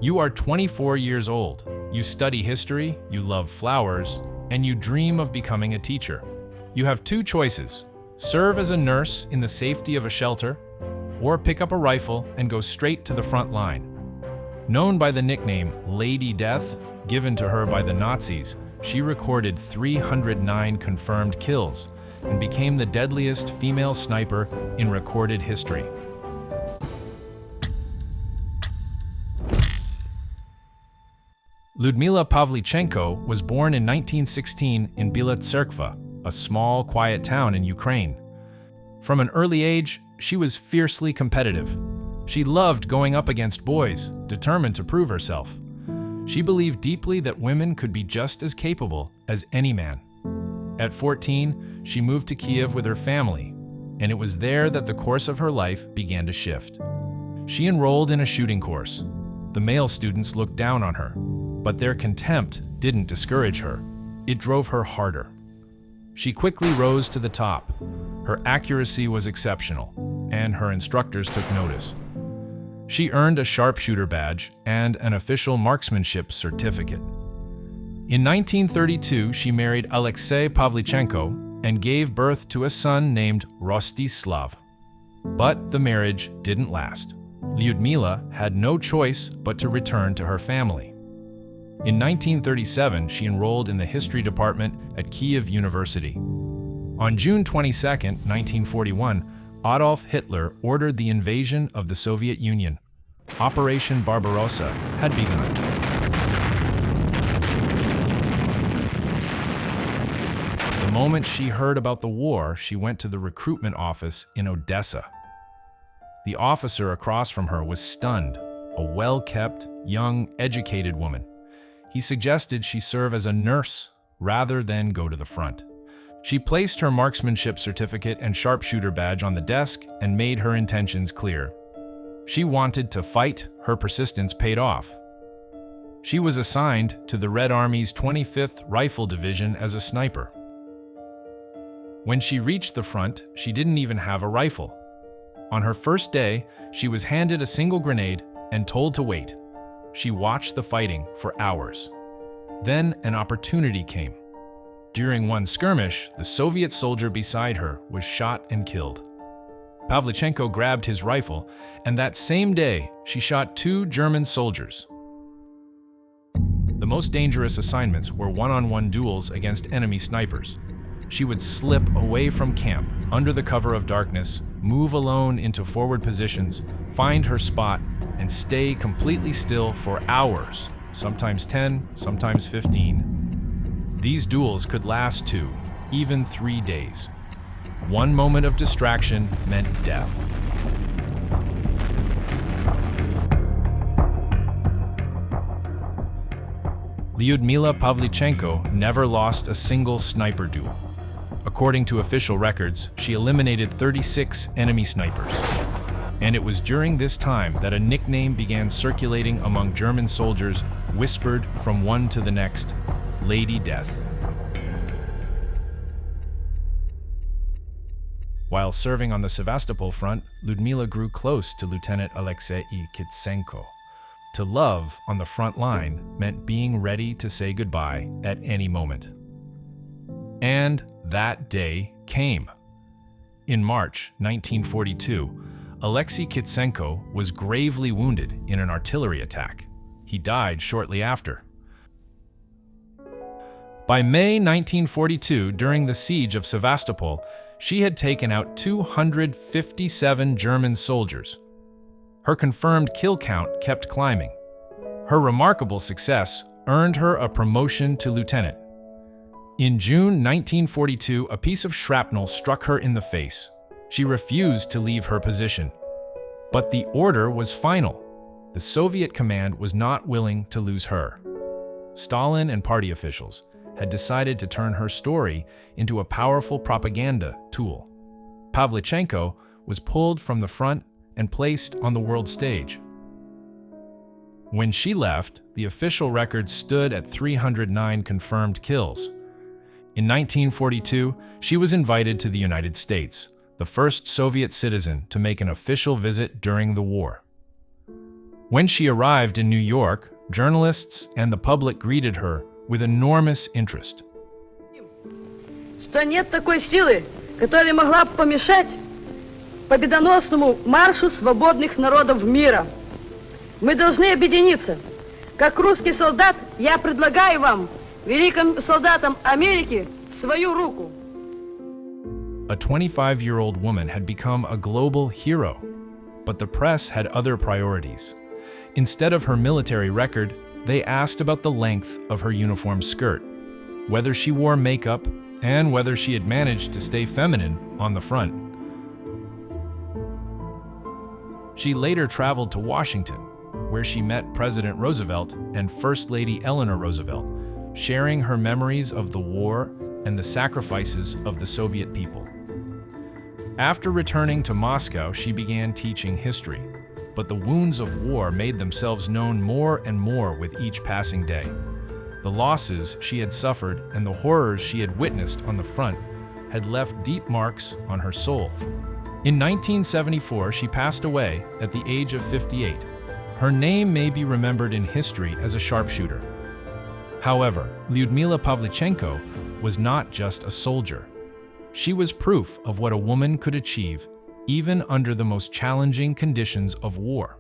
You are 24 years old. You study history, you love flowers, and you dream of becoming a teacher. You have two choices: serve as a nurse in the safety of a shelter, or pick up a rifle and go straight to the front line. Known by the nickname Lady Death, given to her by the Nazis, she recorded 309 confirmed kills and became the deadliest female sniper in recorded history. Lyudmila Pavlichenko was born in 1916 in Biela Tserkva, a small, quiet town in Ukraine. From an early age, she was fiercely competitive. She loved going up against boys, determined to prove herself. She believed deeply that women could be just as capable as any man. At 14, she moved to Kiev with her family, and it was there that the course of her life began to shift. She enrolled in a shooting course. The male students looked down on her, but their contempt didn't discourage her. It drove her harder. She quickly rose to the top. Her accuracy was exceptional, and her instructors took notice. She earned a sharpshooter badge and an official marksmanship certificate. In 1932, she married Alexei Pavlichenko and gave birth to a son named Rostislav. But the marriage didn't last. Lyudmila had no choice but to return to her family. In 1937, she enrolled in the history department at Kiev University. On June 22, 1941, Adolf Hitler ordered the invasion of the Soviet Union. Operation Barbarossa had begun. The moment she heard about the war, she went to the recruitment office in Odessa. The officer across from her was stunned, a well-kept, young, educated woman. He suggested she serve as a nurse rather than go to the front. She placed her marksmanship certificate and sharpshooter badge on the desk and made her intentions clear. She wanted to fight. Her persistence paid off. She was assigned to the Red Army's 25th Rifle Division as a sniper. When she reached the front, she didn't even have a rifle. On her first day, she was handed a single grenade and told to wait. She watched the fighting for hours. Then an opportunity came. During one skirmish, the Soviet soldier beside her was shot and killed. Pavlichenko grabbed his rifle, and that same day, she shot 2 German soldiers. The most dangerous assignments were one-on-one duels against enemy snipers. She would slip away from camp, under the cover of darkness, move alone into forward positions, find her spot, and stay completely still for hours, sometimes 10, sometimes 15. These duels could last 2, even 3 days. One moment of distraction meant death. Lyudmila Pavlichenko never lost a single sniper duel. According to official records, she eliminated 36 enemy snipers. And it was during this time that a nickname began circulating among German soldiers, whispered from one to the next: Lady Death. While serving on the Sevastopol front, Lyudmila grew close to Lieutenant Alexei Kitsenko. To love on the front line meant being ready to say goodbye at any moment. And that day came. In March 1942, Alexei Kitsenko was gravely wounded in an artillery attack. He died shortly after. By May 1942, during the siege of Sevastopol, she had taken out 257 German soldiers. Her confirmed kill count kept climbing. Her remarkable success earned her a promotion to lieutenant. In June 1942, a piece of shrapnel struck her in the face. She refused to leave her position. But the order was final. The Soviet command was not willing to lose her. Stalin and party officials had decided to turn her story into a powerful propaganda tool. Pavlichenko was pulled from the front and placed on the world stage. When she left, the official record stood at 309 confirmed kills. In 1942, she was invited to the United States, the first Soviet citizen to make an official visit during the war. When she arrived in New York, journalists and the public greeted her with enormous interest. Что нет такой силы, которая могла бы помешать победоносному маршу свободных народов мира. Мы должны объединиться. Как русский солдат, я предлагаю вам, великим солдатам Америки, свою руку. A 25-year-old woman had become a global hero, but the press had other priorities. Instead of her military record, they asked about the length of her uniform skirt, whether she wore makeup, and whether she had managed to stay feminine on the front. She later traveled to Washington, where she met President Roosevelt and First Lady Eleanor Roosevelt, sharing her memories of the war and the sacrifices of the Soviet people. After returning to Moscow, she began teaching history, but the wounds of war made themselves known more and more with each passing day. The losses she had suffered and the horrors she had witnessed on the front had left deep marks on her soul. In 1974, she passed away at the age of 58. Her name may be remembered in history as a sharpshooter. However, Lyudmila Pavlichenko was not just a soldier. She was proof of what a woman could achieve, even under the most challenging conditions of war.